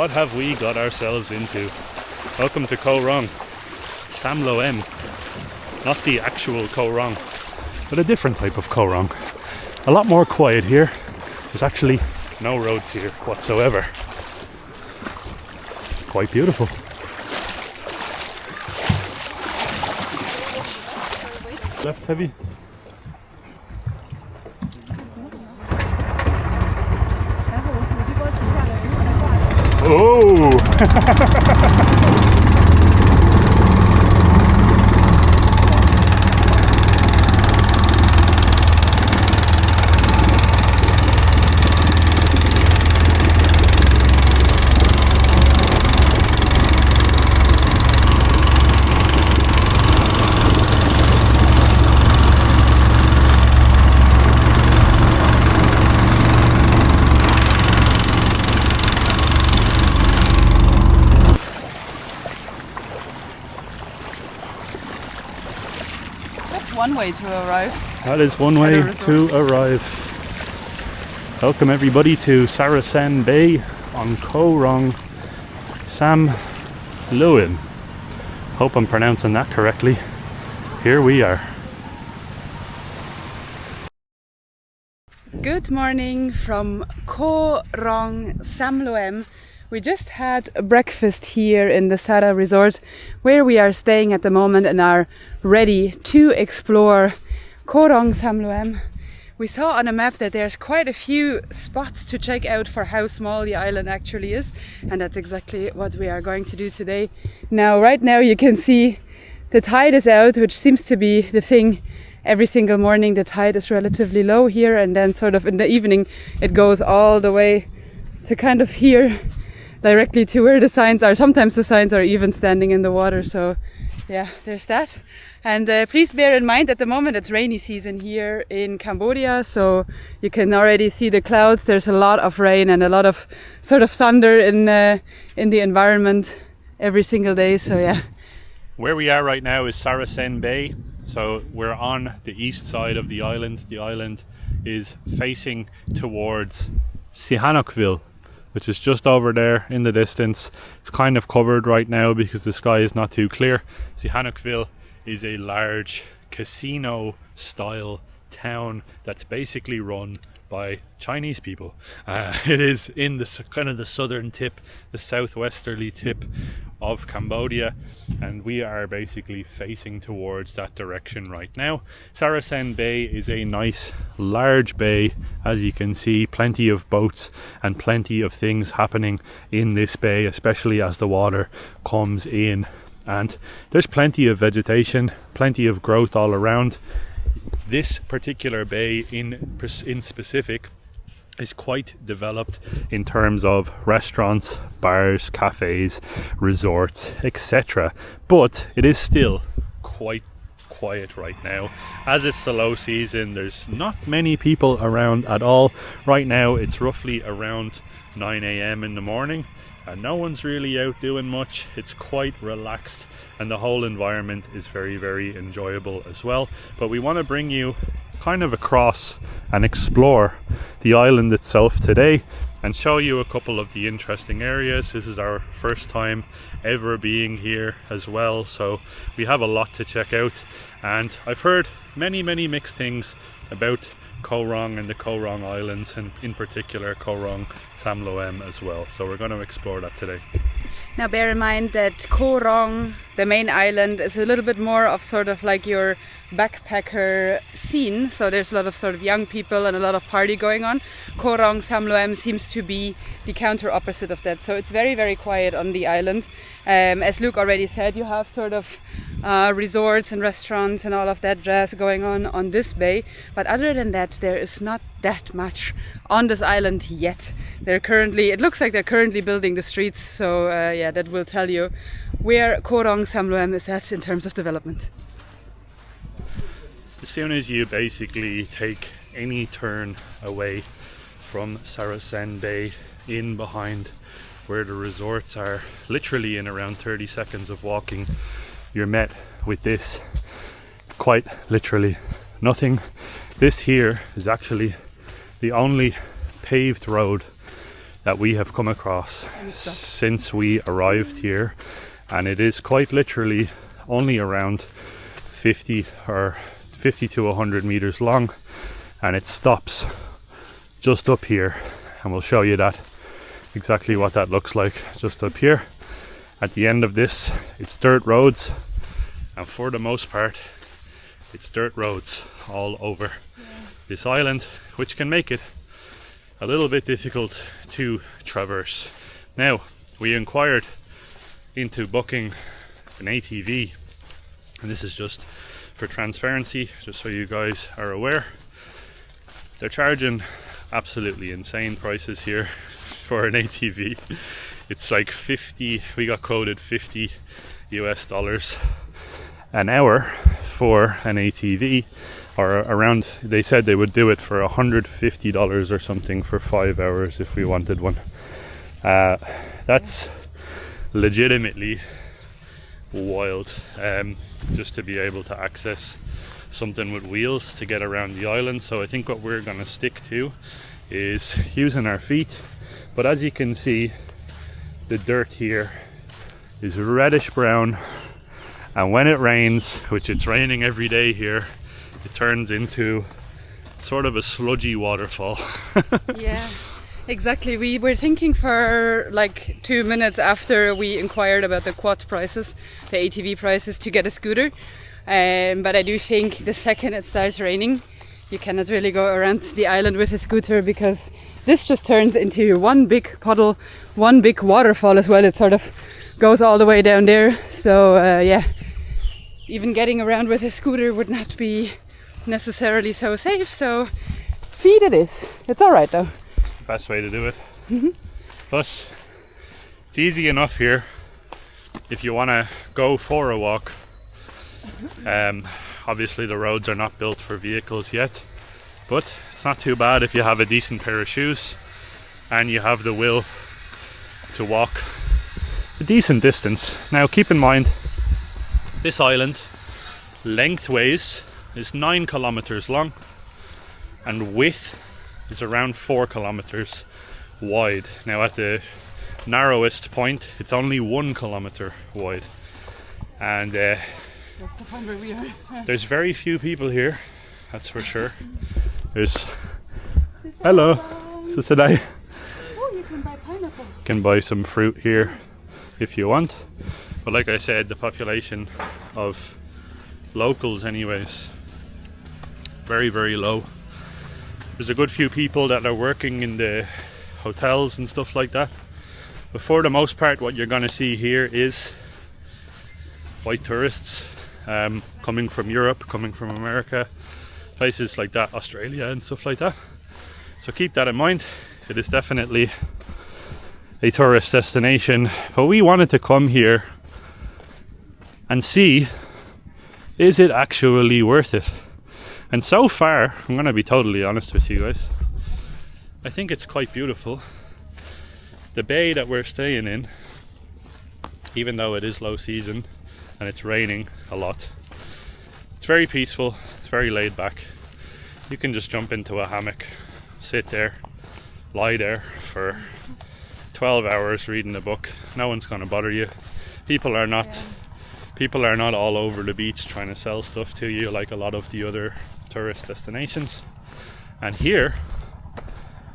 What have we got ourselves into? Welcome to Koh Rong Samloem. Not the actual Koh Rong, but a different type of Koh Rong. A lot more quiet here. There's actually no roads here whatsoever. Quite beautiful. Left heavy. Oh! One way to arrive. That is one way to arrive. Welcome everybody to Saracen Bay on Koh Rong Samloem. Hope I'm pronouncing that correctly. Here we are. Good morning from Koh Rong Samloem. We just had a breakfast here in the Sari resort where we are staying at the moment and are ready to explore Koh Rong Samloem. We saw on a map that there's quite a few spots to check out for how small the island actually is, and that's exactly what we are going to do today. Now, right now you can see the tide is out, which seems to be the thing every single morning. The tide is relatively low here, and then sort of in the evening it goes all the way to kind of here, directly to where the signs are. Sometimes the signs are even standing in the water, so yeah, there's that. And please bear in mind at the moment it's rainy season here in Cambodia, so you can already see the clouds. There's a lot of rain and a lot of sort of thunder in the environment every single day, so yeah. Where we are right now is Saracen Bay, so we're on the east side of the island. The island is facing towards Sihanoukville, which is just over there in the distance. It's kind of covered right now because the sky is not too clear. Sihanoukville is a large casino style town that's basically run by Chinese people. It is in the kind of the southern tip, the southwesterly tip of Cambodia, and we are basically facing towards that direction right now. Saracen Bay is a nice large bay, as you can see, plenty of boats and plenty of things happening in this bay, especially as the water comes in, and there's plenty of vegetation, plenty of growth all around. This particular bay in specific is quite developed in terms of restaurants, bars, cafes, resorts, etc. But it is still quite quiet right now. As it's the low season, there's not many people around at all. Right now it's roughly around 9 a.m. in the morning and no one's really out doing much. It's quite relaxed and the whole environment is very, very enjoyable as well. But we want to bring you kind of across and explore the island itself today and show you a couple of the interesting areas. This is our first time ever being here as well, so we have a lot to check out, and I've heard many mixed things about Koh Rong and the Koh Rong Islands, and in particular Koh Rong Samloem as well, so we're going to explore that today. Now bear in mind that Koh Rong, the main island, is a little bit more of sort of like your backpacker scene, so there's a lot of sort of young people and a lot of party going on. Koh Rong Samloem seems to be the counter opposite of that, so it's very, very quiet on the island. As Luke already said, you have sort of resorts and restaurants and all of that jazz going on this bay, but other than that there is not that much on this island yet. It looks like they're currently building the streets, so yeah, that will tell you where Koh Rong Samloem is at in terms of development. As soon as you basically take any turn away from Saracen Bay in behind where the resorts are, literally in around 30 seconds of walking, you're met with this, quite literally nothing. This here is actually the only paved road that we have come across since we arrived here, and it is quite literally only around 50 to 100 meters long, and it stops just up here, and we'll show you that exactly what that looks like just up here. At the end of this, it's dirt roads, and for the most part it's dirt roads all over this island, which can make it a little bit difficult to traverse. Now, we inquired into booking an ATV, and this is just for transparency, just so you guys are aware. They're charging absolutely insane prices here for an ATV. It's like 50, we got quoted $50 US an hour for an ATV, or around, they said they would do it for $150 or something for 5 hours if we wanted one. That's legitimately wild, just to be able to access something with wheels to get around the island. So I think what we're going to stick to is using our feet, but as you can see, the dirt here is reddish brown, and when it rains, which it's raining every day here, it turns into sort of a sludgy waterfall. Yeah, exactly. We were thinking for like 2 minutes after we inquired about the quad prices, the ATV prices, to get a scooter. But I do think the second it starts raining, you cannot really go around the island with a scooter, because this just turns into one big puddle, one big waterfall as well. It sort of goes all the way down there. So yeah, even getting around with a scooter would not be necessarily so safe. So feet it is. It's alright though. Best way to do it. Plus, it's easy enough here if you want to go for a walk. Obviously the roads are not built for vehicles yet, but it's not too bad if you have a decent pair of shoes and you have the will to walk a decent distance. Now keep in mind, this island lengthways is 9 kilometers long, and width is around 4 kilometers wide. Now at the narrowest point, it's only 1 kilometer wide, and there's very few people here, that's for sure. There's hello. So today you can buy pineapple. Can buy some fruit here if you want, but like I said, the population of locals anyways, very, very low. There's a good few people that are working in the hotels and stuff like that, but for the most part what you're going to see here is white tourists coming from Europe, coming from America, places like that, Australia and stuff like that. So keep that in mind. It is definitely a tourist destination, but we wanted to come here and see, is it actually worth it? And so far, I'm going to be totally honest with you guys, I think it's quite beautiful. The bay that we're staying in, even though it is low season and it's raining a lot, it's very peaceful, it's very laid back. You can just jump into a hammock, sit there, lie there for 12 hours reading a book. No one's going to bother you. People are not all over the beach trying to sell stuff to you like a lot of the other tourist destinations. And here,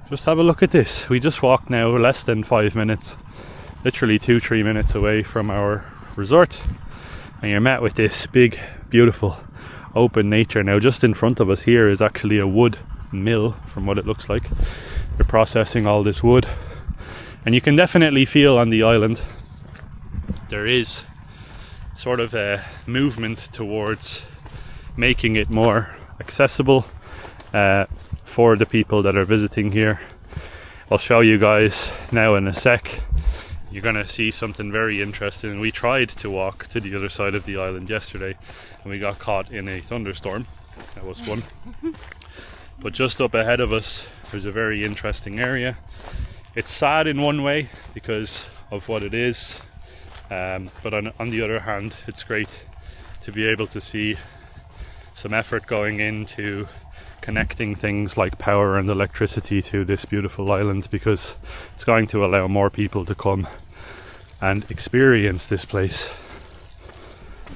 just have a look at this. We just walked now less than 5 minutes, literally 2-3 minutes away from our resort, and you're met with this big, beautiful, open nature. Now just in front of us here is actually a wood mill, from what it looks like. They're processing all this wood, and you can definitely feel on the island there is sort of a movement towards making it more accessible for the people that are visiting here. I'll show you guys now in a sec. You're gonna see something very interesting. We tried to walk to the other side of the island yesterday and we got caught in a thunderstorm. That was fun. But just up ahead of us there's a very interesting area. It's sad in one way because of what it is, but on the other hand it's great to be able to see some effort going into connecting things like power and electricity to this beautiful island, because it's going to allow more people to come and experience this place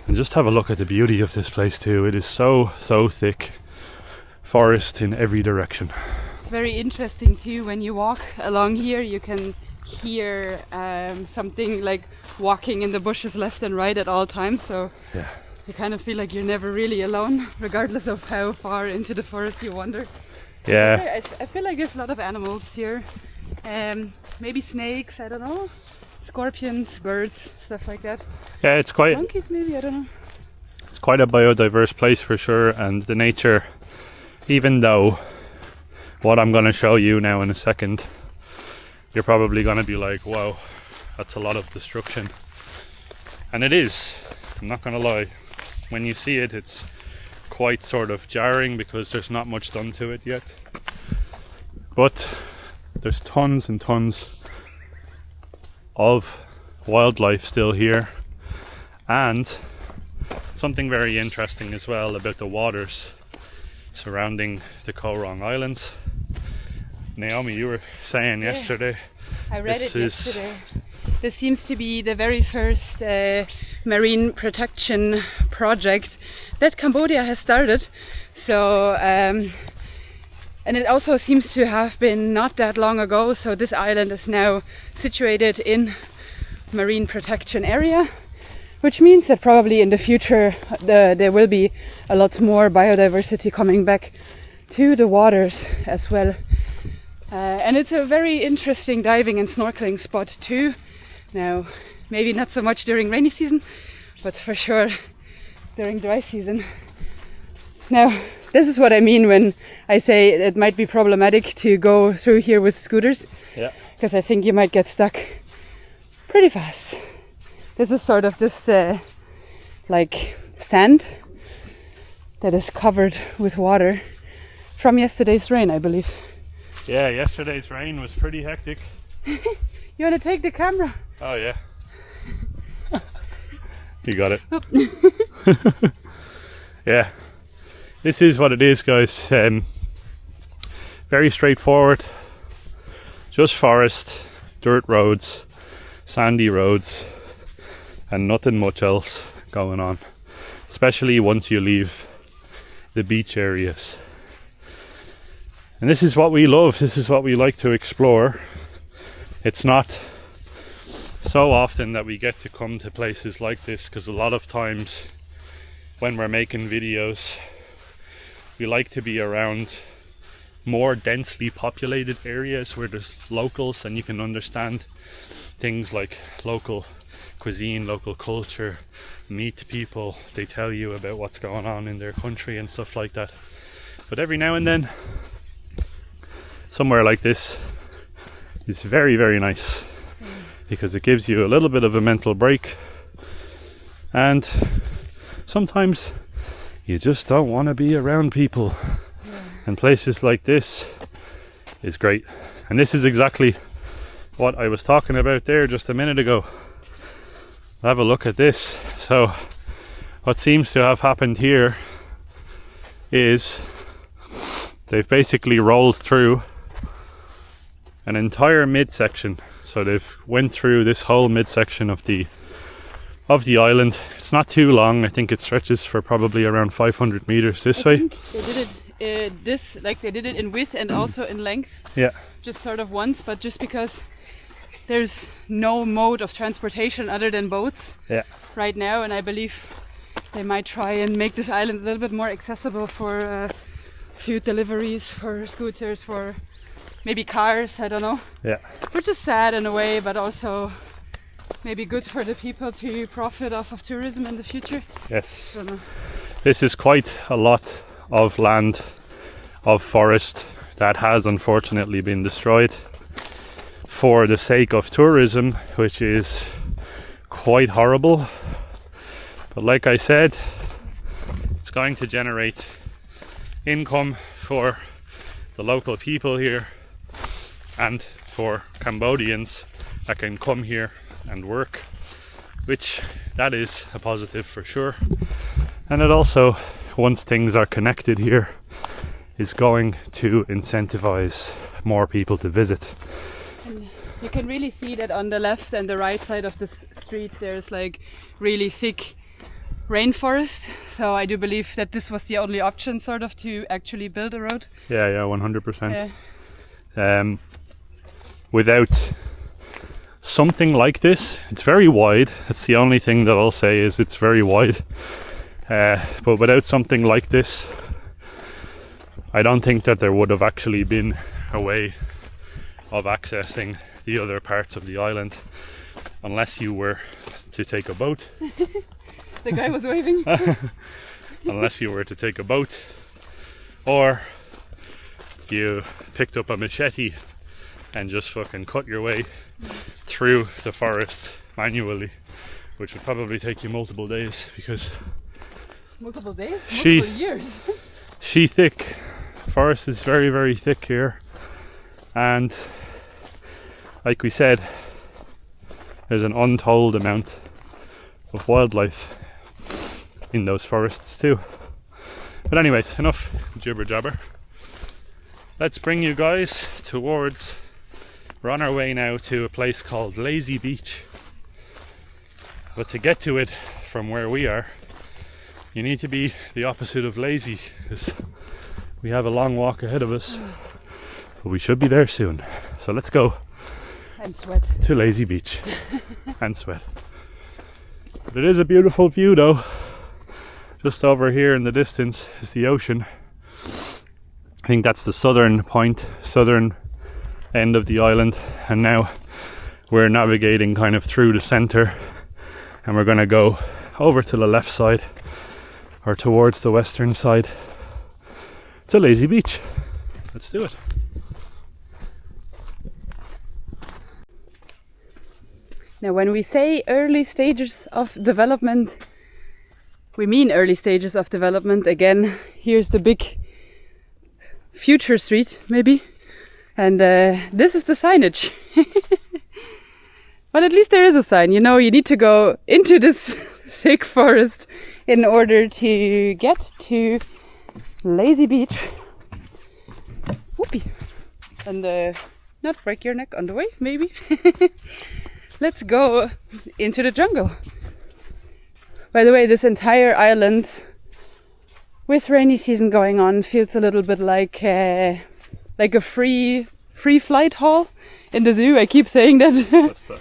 and just have a look at the beauty of this place too. It is so thick, forest in every direction. Very interesting too, when you walk along here you can hear something like walking in the bushes left and right at all times, so yeah, you kind of feel like you're never really alone, regardless of how far into the forest you wander. Yeah, I feel like there's a lot of animals here. Maybe snakes, I don't know. Scorpions, birds, stuff like that. yeah, it's quite monkeys maybe, I don't know. It's quite a biodiverse place for sure, and the nature, even though what I'm going to show you now in a second, you're probably going to be like, wow, that's a lot of destruction. And it is, I'm not going to lie. When you see it, it's quite sort of jarring because there's not much done to it yet. But there's tons and tons of wildlife still here. And something very interesting as well about the waters surrounding the Koh Rong Islands. Naomi, you were saying yesterday. I read it yesterday. This seems to be the very first marine protection project that Cambodia has started. So, and it also seems to have been not that long ago. So this island is now situated in marine protection area, which means that probably in the future there will be a lot more biodiversity coming back to the waters as well. And it's a very interesting diving and snorkeling spot too. Now, maybe not so much during rainy season, but for sure during dry season. Now, this is what I mean when I say it might be problematic to go through here with scooters. Yeah. Because I think you might get stuck pretty fast. This is sort of just like sand that is covered with water from yesterday's rain, I believe. Yeah, yesterday's rain was pretty hectic. You want to take the camera? Oh yeah. You got it. Yeah, this is what it is, guys. Very straightforward. Just forest, dirt roads, sandy roads, and nothing much else going on. Especially once you leave the beach areas. And this is what we love, this is what we like to explore. It's not so often that we get to come to places like this, because a lot of times when we're making videos, we like to be around more densely populated areas where there's locals and you can understand things like local cuisine, local culture, meet people, they tell you about what's going on in their country and stuff like that. But every now and then, somewhere like this is very, very nice because it gives you a little bit of a mental break, and sometimes you just don't want to be around people, and places like this is great. And this is exactly what I was talking about there just a minute ago. Have a look at this. So what seems to have happened here is they've basically rolled through an entire midsection. So they've went through this whole midsection of the island. It's not too long. I think it stretches for probably around 500 meters this way. They did it they did it in width and also in length. Yeah. Just sort of once, but just because there's no mode of transportation other than boats right now, and I believe they might try and make this island a little bit more accessible for food deliveries, for scooters, for maybe cars, I don't know. Yeah. Which is sad in a way, but also maybe good for the people to profit off of tourism in the future. Yes. This is quite a lot of land, of forest that has unfortunately been destroyed for the sake of tourism, which is quite horrible. But like I said, it's going to generate income for the local people here and for Cambodians that can come here and work, which that is a positive for sure. And it also once things are connected here, is going to incentivize more people to visit. And you can really see that on the left and the right side of the street there's like really thick rainforest, so I do believe that this was the only option sort of to actually build a road. Yeah, 100%. Without something like this, it's very wide. That's the only thing that I'll say, is it's very wide. But without something like this, I don't think that there would have actually been a way of accessing the other parts of the island, unless you were to take a boat. The guy was waving. Unless you were to take a boat, or you picked up a machete and just fucking cut your way through the forest manually, which would probably take you multiple days, because multiple years. She thick. Forest is very, very thick here, and like we said, there's an untold amount of wildlife in those forests too. But anyways, enough jibber jabber. Let's bring you guys towards, we're on our way now to a place called Lazy Beach, but to get to it from where we are, you need to be the opposite of lazy, because we have a long walk ahead of us, but we should be there soon. So let's go. And sweat. To Lazy Beach. And sweat. But it is a beautiful view though. Just over here in the distance is the ocean. I think that's the southern point, southern end of the island, and now we're navigating kind of through the center, and we're going to go over to the left side, or towards the western side, to Lazy Beach. Let's do it. Now when we say early stages of development, we mean early stages of development. Again, here's the big future street, maybe, and this is the signage. But at least there is a sign, you know, you need to go into this thick forest in order to get to Lazy Beach. Whoopee. And not break your neck on the way, maybe. Let's go into the jungle. By the way, this entire island, with rainy season going on, feels a little bit like a free flight hall in the zoo. I keep saying that. What's that?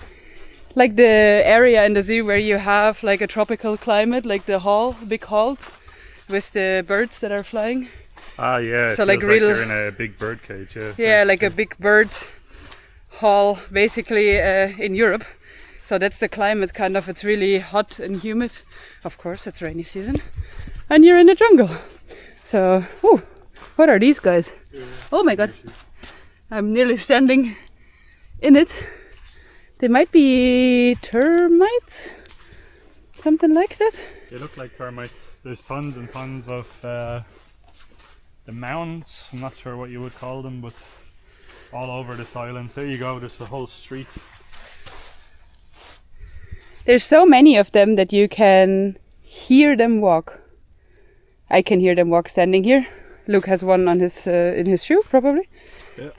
Like the area in the zoo where you have like a tropical climate, like the hall, big halls with the birds that are flying. Ah, yeah. So it like feels real, like you're in a big bird cage. Yeah. Yeah, like a big bird hall, basically in Europe. So that's the climate, kind of. It's really hot and humid. Of course, it's rainy season, and you're in the jungle. So, ooh, what are these guys? Yeah. Oh my god, I'm nearly standing in it. They might be termites, something like that. They look like termites. There's tons and tons of the mounds. I'm not sure what you would call them, but all over this island. There you go. There's the whole street. There's so many of them that you can hear them walk. I can hear them walk standing here. Luke has one on his in his shoe, probably. Yeah.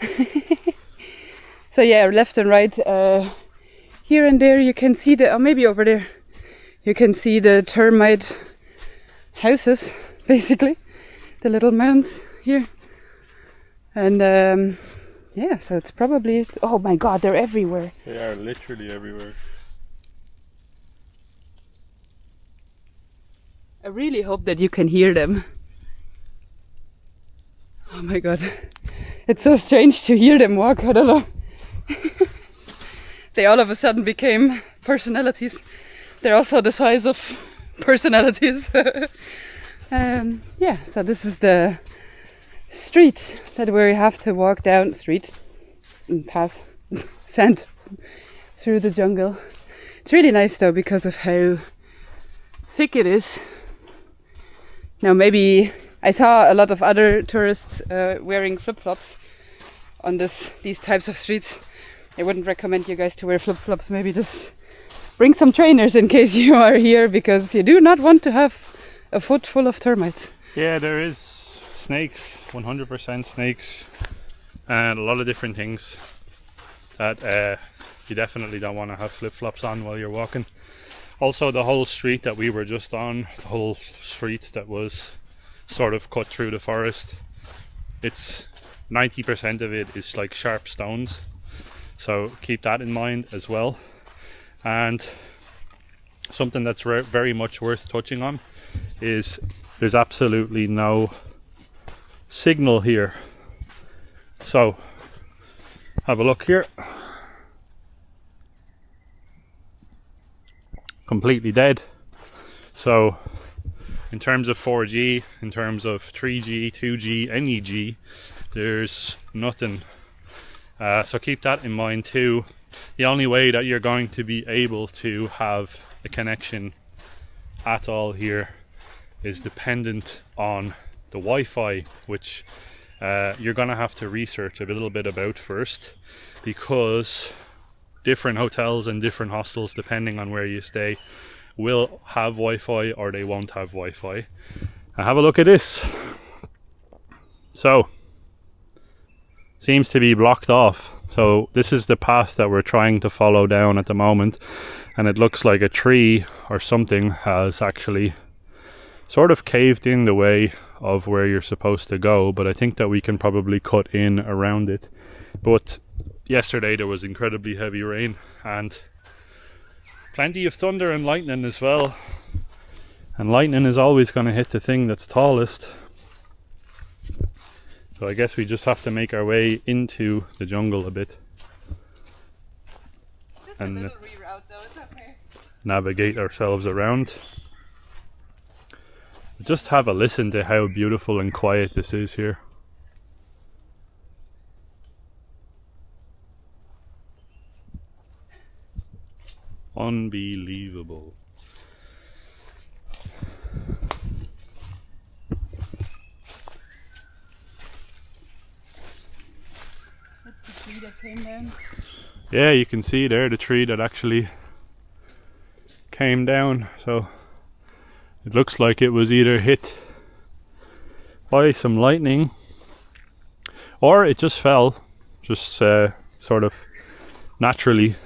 So yeah, left and right, here and there you can see the, or maybe over there, you can see the termite houses, basically, the little mounds here. And yeah, so it's probably, oh my god, they're everywhere. They are literally everywhere. I really hope that you can hear them. Oh my god, it's so strange to hear them walk, I don't know. They all of a sudden became personalities. They're also the size of personalities. Yeah, so this is the street that we have to walk down, street and pass sand through the jungle. It's really nice though because of how thick it is. Now maybe I saw a lot of other tourists wearing flip-flops on these types of streets. I wouldn't recommend you guys to wear flip-flops. Maybe just bring some trainers in case you are here, because you do not want to have a foot full of termites. Yeah, there is snakes, 100% snakes, and a lot of different things that you definitely don't want to have flip-flops on while you're walking. Also, the whole street that we were just on, the whole street that was sort of cut through the forest, it's 90% of it is like sharp stones, so keep that in mind as well. And something that's very much worth touching on is there's absolutely no signal here. So have a look here. Completely dead. So in terms of 4G, in terms of 3G, 2G, any G, there's nothing. So keep that in mind too. The only way that you're going to be able to have a connection at all here is dependent on the Wi-Fi, which you're gonna have to research a little bit about first, because different hotels and different hostels, depending on where you stay, will have Wi-Fi or they won't have Wi-Fi. Now have a look at this. So seems to be blocked off. So this is the path that we're trying to follow down at the moment, and it looks like a tree or something has actually sort of caved in the way of where you're supposed to go, but I think that we can probably cut in around it. But yesterday there was incredibly heavy rain and plenty of thunder and lightning as well, and lightning is always going to hit the thing that's tallest. So I guess we just have to make our way into the jungle a bit. Just and a little reroute though, it's okay. Navigate ourselves around. Just have a listen to how beautiful and quiet this is here. Unbelievable. That's the tree that came down. Yeah, you can see there the tree that actually came down. So it looks like it was either hit by some lightning or it just fell, just sort of naturally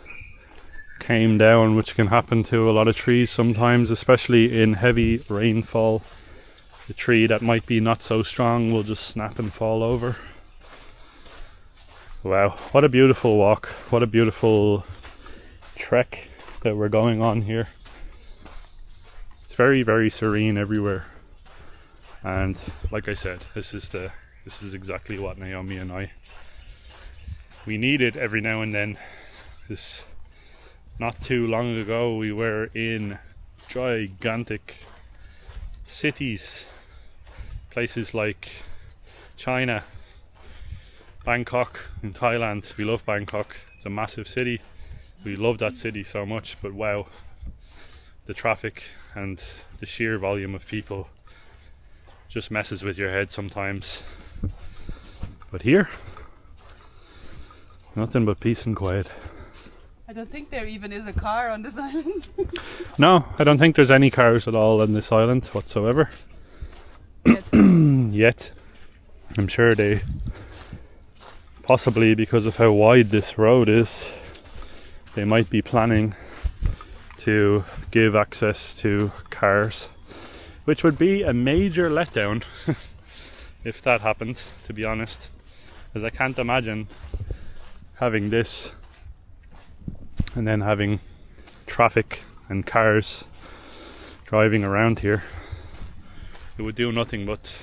came down, which can happen to a lot of trees sometimes, especially in heavy rainfall. The tree that might be not so strong will just snap and fall over. Wow, what a beautiful walk, what a beautiful trek that we're going on here. Very, very serene everywhere, and like I said, this is exactly what Naomi and we needed every now and then. Because not too long ago we were in gigantic cities, places like China, Bangkok in Thailand. We love Bangkok, it's a massive city, we love that city so much, but wow, the traffic and the sheer volume of people just messes with your head sometimes. But here, nothing but peace and quiet. I don't think there even is a car on this island. No, I don't think there's any cars at all on this island whatsoever. Yet. I'm sure they, possibly because of how wide this road is, they might be planning to give access to cars, which would be a major letdown if that happened, to be honest, as I can't imagine having this and then having traffic and cars driving around here. It would do nothing but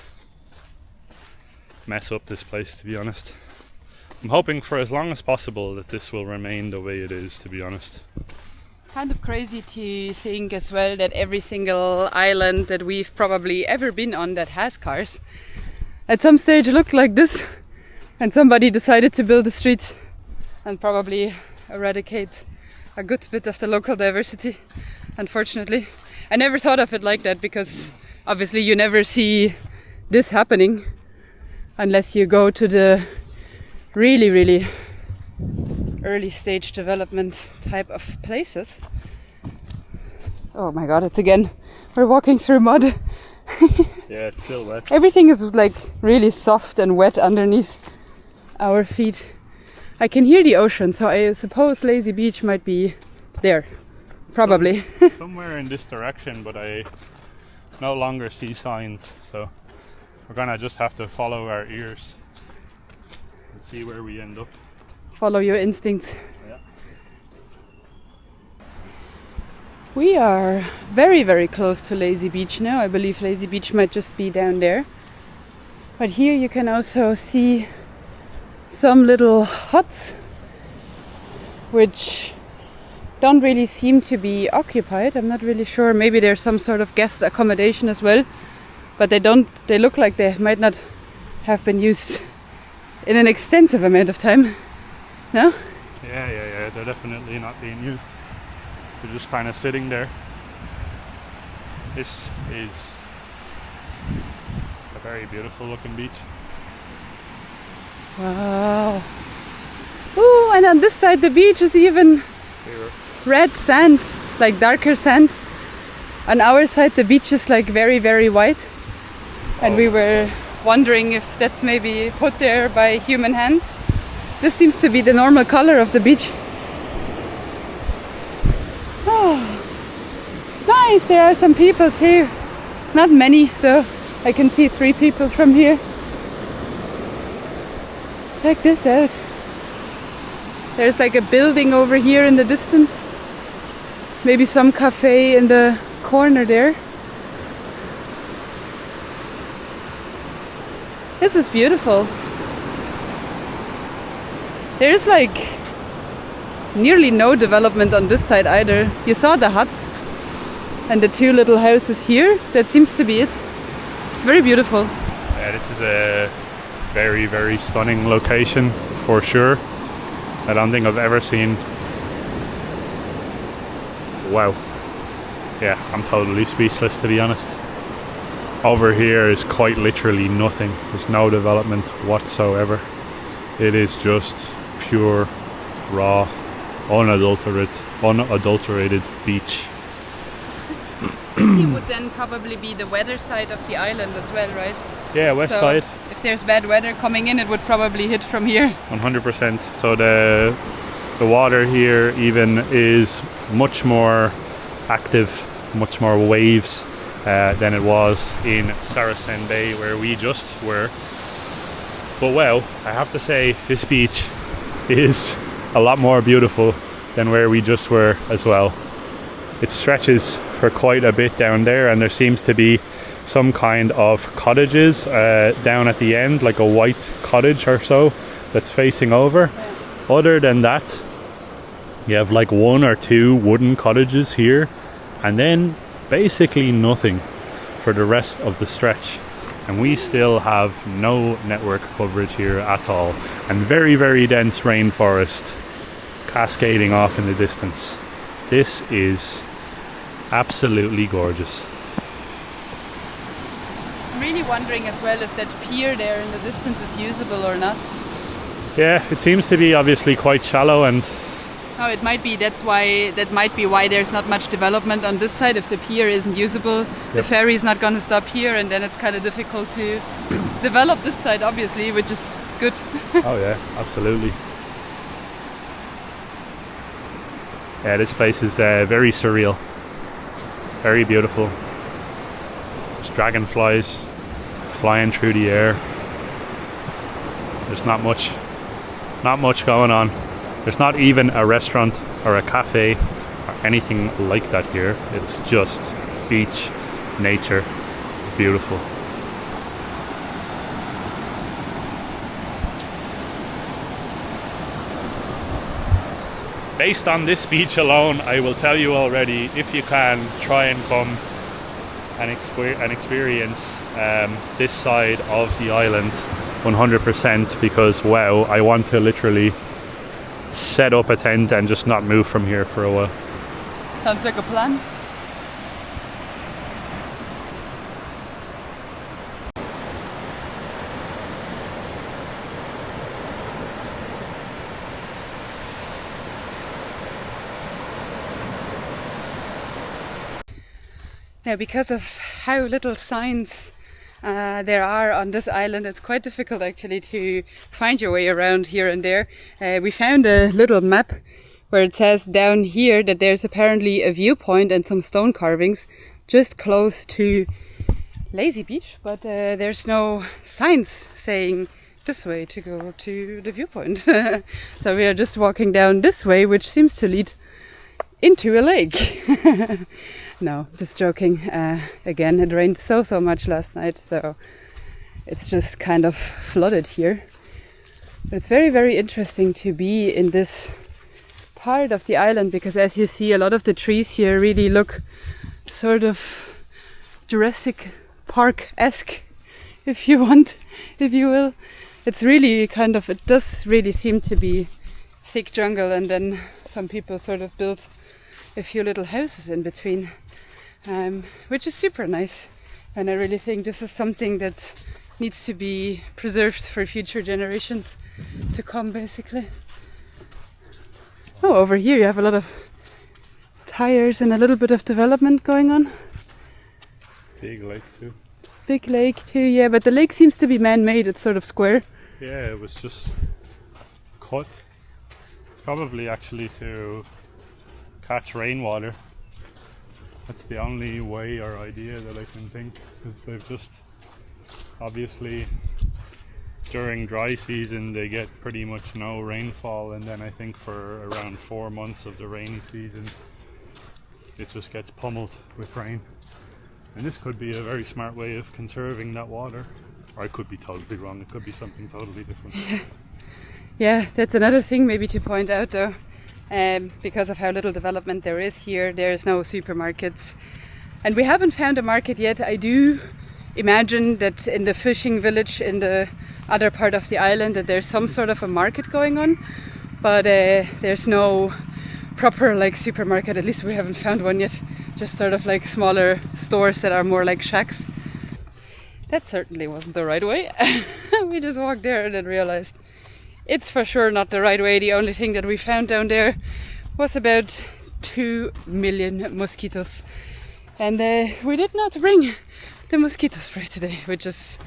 mess up this place, to be honest. I'm hoping for as long as possible that this will remain the way it is, to be honest. Kind of crazy to think as well that every single island that we've probably ever been on that has cars at some stage looked like this, and somebody decided to build a street and probably eradicate a good bit of the local diversity. Unfortunately, I never thought of it like that, because obviously you never see this happening unless you go to the really, really early stage development type of places. Oh my god, it's again, we're walking through mud. Yeah, it's still wet. Everything is like really soft and wet underneath our feet. I can hear the ocean, so I suppose Lazy Beach might be there. Probably. Somewhere in this direction, but I no longer see signs, so we're gonna just have to follow our ears and see where we end up. Follow your instincts. Yeah. We are very, very close to Lazy Beach now. I believe Lazy Beach might just be down there. But here you can also see some little huts which don't really seem to be occupied. I'm not really sure. Maybe there's some sort of guest accommodation as well. But they look like they might not have been used in an extensive amount of time. No? Yeah. They're definitely not being used. They're just kind of sitting there. This is a very beautiful looking beach. Wow. Ooh, and on this side the beach is even red sand, like darker sand. On our side the beach is like very, very white. And we were wondering if that's maybe put there by human hands. This seems to be the normal color of the beach. Oh, nice, there are some people too. Not many though. I can see 3 people from here. Check this out. There's like a building over here in the distance. Maybe some cafe in the corner there. This is beautiful. There's like nearly no development on this side either. You saw the huts and the 2 little houses here. That seems to be it. It's very beautiful. Yeah, this is a very, very stunning location for sure. I don't think I've ever seen. Wow. Yeah, I'm totally speechless to be honest. Over here is quite literally nothing. There's no development whatsoever. It is just pure, raw, unadulterated beach. This would then probably be the weather side of the island as well, right? Yeah, west side. If there's bad weather coming in, it would probably hit from here. 100%. So the water here even is much more active, much more waves than it was in Saracen Bay where we just were. But well, I have to say this beach is a lot more beautiful than where we just were as well. It stretches for quite a bit down there and there seems to be some kind of cottages down at the end, like a white cottage or so that's facing over. Yeah. Other than that, you have like 1 or 2 wooden cottages here and then basically nothing for the rest of the stretch. And we still have no network coverage here at all, and very, very dense rainforest cascading off in the distance. This is absolutely gorgeous. I'm really wondering as well if that pier there in the distance is usable or not. Yeah, it seems to be obviously quite shallow and... Oh, it might be. That might be why there's not much development on this side. If the pier isn't usable, the ferry is not going to stop here, and then it's kind of difficult to develop this side, obviously, which is good. Oh yeah, absolutely. Yeah, this place is very surreal, very beautiful. There's dragonflies flying through the air. There's not much going on. There's not even a restaurant or a cafe or anything like that here. It's just beach, nature, beautiful. Based on this beach alone, I will tell you already, if you can, try and come and experience this side of the island 100%, because wow, I want to literally set up a tent and just not move from here for a while. Sounds like a plan. Now, because of how little signs there are on this island, it's quite difficult actually to find your way around here and there. We found a little map where it says down here that there's apparently a viewpoint and some stone carvings just close to Lazy Beach, but there's no signs saying this way to go to the viewpoint. So we are just walking down this way, which seems to lead into a lake. No, just joking. Again, it rained so much last night, so it's just kind of flooded here. But it's very interesting to be in this part of the island, because as you see, a lot of the trees here really look sort of Jurassic Park-esque, if you will. It's really kind of, it does really seem to be thick jungle, and then some people sort of built a few little houses in between, which is super nice. And I really think this is something that needs to be preserved for future generations to come, basically. Oh, over here you have a lot of tires and a little bit of development going on. Big lake too. Big lake too, yeah, but the lake seems to be man-made. It's sort of square. Yeah, it was just cut. It's probably actually to catch rainwater. That's the only way or idea that I can think, because they've just obviously during dry season they get pretty much no rainfall, and then I think for around 4 months of the rainy season it just gets pummeled with rain. And this could be a very smart way of conserving that water. Or I could be totally wrong, it could be something totally different. Yeah, that's another thing maybe to point out though. Because of how little development there is here, there's no supermarkets. And we haven't found a market yet. I do imagine that in the fishing village in the other part of the island that there's some sort of a market going on. But there's no proper like supermarket, at least we haven't found one yet. Just sort of like smaller stores that are more like shacks. That certainly wasn't the right way. We just walked there and then realized it's for sure not the right way. The only thing that we found down there was about 2 million mosquitoes. And we did not bring the mosquito spray today, which is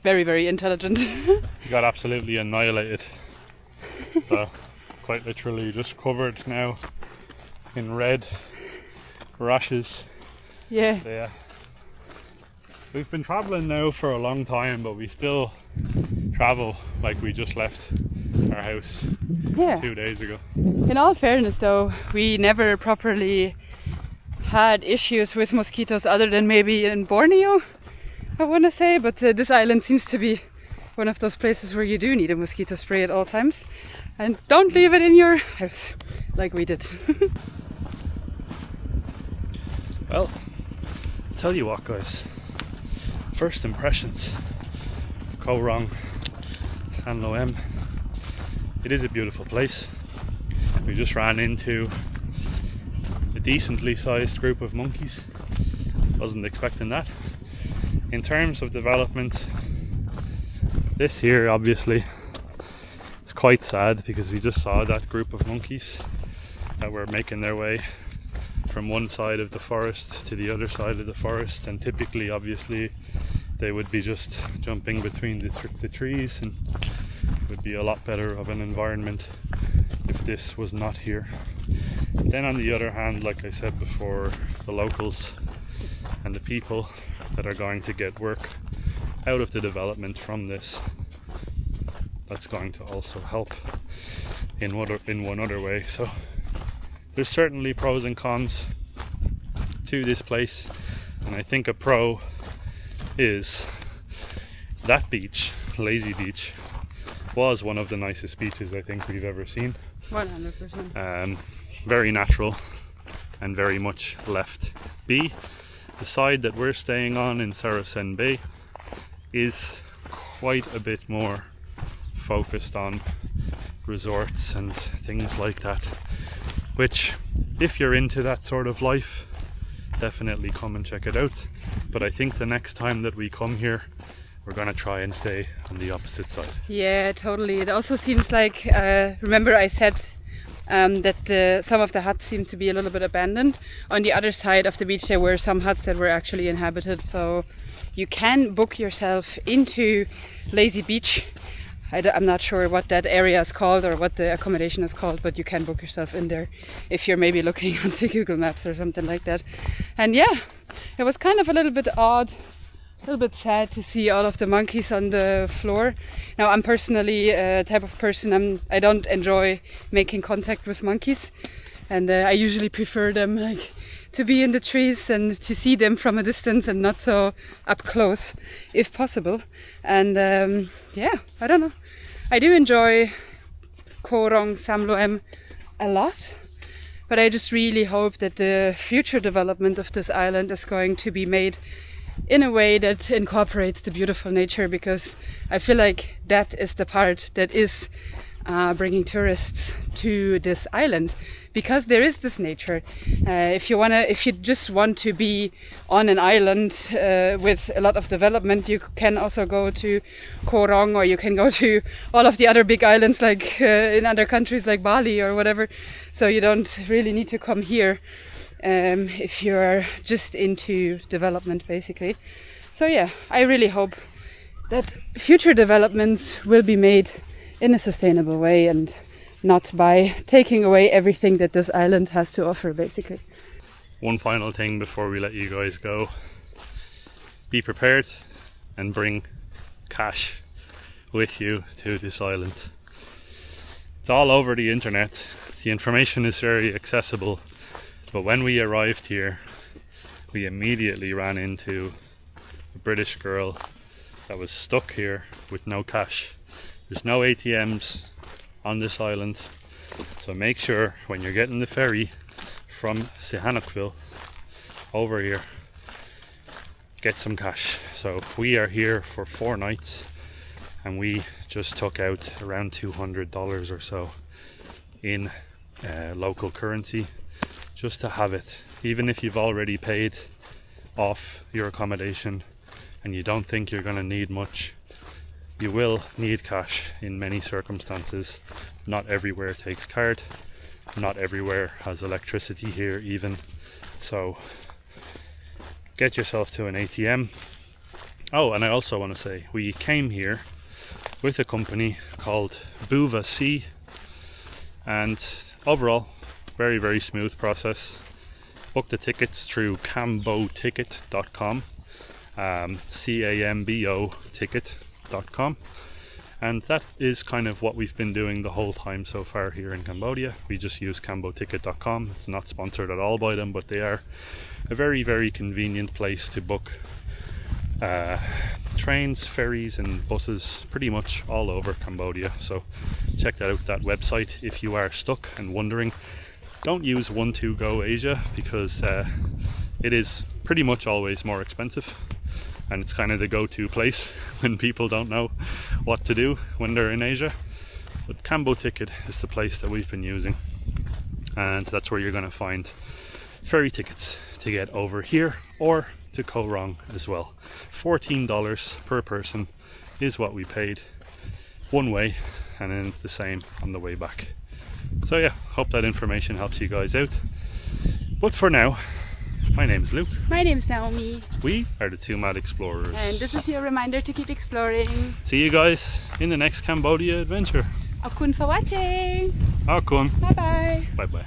very intelligent. You got absolutely annihilated. So, quite literally just covered now in red rashes. Yeah. So, yeah. We've been travelling now for a long time, but we still travel like we just left our house 2 days ago. In all fairness though, we never properly had issues with mosquitoes other than maybe in Borneo, I want to say, but this island seems to be one of those places where you do need a mosquito spray at all times, and don't leave it in your house like we did. Well, I'll tell you what guys, first impressions of Koh Rong Samloem. It is a beautiful place. We just ran into a decently sized group of monkeys. Wasn't expecting that. In terms of development, this here obviously is quite sad, because we just saw that group of monkeys that were making their way from one side of the forest to the other side of the forest, and typically obviously they would be just jumping between the trees, and it would be a lot better of an environment if this was not here. Then on the other hand, like I said before, the locals and the people that are going to get work out of the development from this, that's going to also help in one other way. So there's certainly pros and cons to this place, and I think a pro is that beach, Lazy Beach, was one of the nicest beaches I think we've ever seen. 100%. Very natural and very much left be. The side that we're staying on in Saracen Bay is quite a bit more focused on resorts and things like that, which if you're into that sort of life, definitely come and check it out. But I think the next time that we come here, we're gonna try and stay on the opposite side. Yeah, totally. It also seems like, remember I said that some of the huts seemed to be a little bit abandoned. On the other side of the beach there were some huts that were actually inhabited, so you can book yourself into Lazy Beach. I'm not sure what that area is called or what the accommodation is called, but you can book yourself in there if you're maybe looking onto Google Maps or something like that. And yeah, it was kind of a little bit odd, a little bit sad to see all of the monkeys on the floor. Now, I'm personally a type of person, I don't enjoy making contact with monkeys, and I usually prefer them like to be in the trees and to see them from a distance and not so up close if possible. And yeah, I don't know. I do enjoy Koh Rong Samloem a lot, but I just really hope that the future development of this island is going to be made in a way that incorporates the beautiful nature, because I feel like that is the part that is bringing tourists to this island, because there is this nature. If you just want to be on an island with a lot of development, you can also go to Koh Rong, or you can go to all of the other big islands like in other countries like Bali or whatever. So you don't really need to come here if you're just into development, basically. So yeah, I really hope that future developments will be made in a sustainable way and not by taking away everything that this island has to offer, basically. One final thing before we let you guys go: be prepared and bring cash with you to this island. It's all over the internet, the information is very accessible, but when we arrived here we immediately ran into a British girl that was stuck here with no cash. There's no ATMs on this island, so make sure when you're getting the ferry from Sihanoukville over here, get some cash. So we are here for 4 nights and we just took out around $200 or so in local currency, just to have it. Even if you've already paid off your accommodation and you don't think you're going to need much, you will need cash in many circumstances. Not everywhere takes card, not everywhere has electricity here even, so get yourself to an ATM. Oh, and I also want to say we came here with a company called Buva Sea, and overall very, very smooth process. Book the tickets through camboticket.com, CAMBO ticket.com, and that is kind of what we've been doing the whole time so far here in Cambodia. We just use camboticket.com. It's not sponsored at all by them, but they are a very, very convenient place to book trains, ferries and buses pretty much all over Cambodia. So check out that website if you are stuck and wondering. Don't use 12Go Asia, because it is pretty much always more expensive, and it's kind of the go-to place when people don't know what to do when they're in Asia. But Cambo Ticket is the place that we've been using, and that's where you're going to find ferry tickets to get over here or to Koh Rong as well. $14 per person is what we paid one way, and then the same on the way back. So yeah, hope that information helps you guys out. But for now, my name's Luke. My name's Naomi. We are the Two Mad Explorers. And this is your reminder to keep exploring. See you guys in the next Cambodia adventure. Akun for watching. Akun. Bye bye. Bye bye.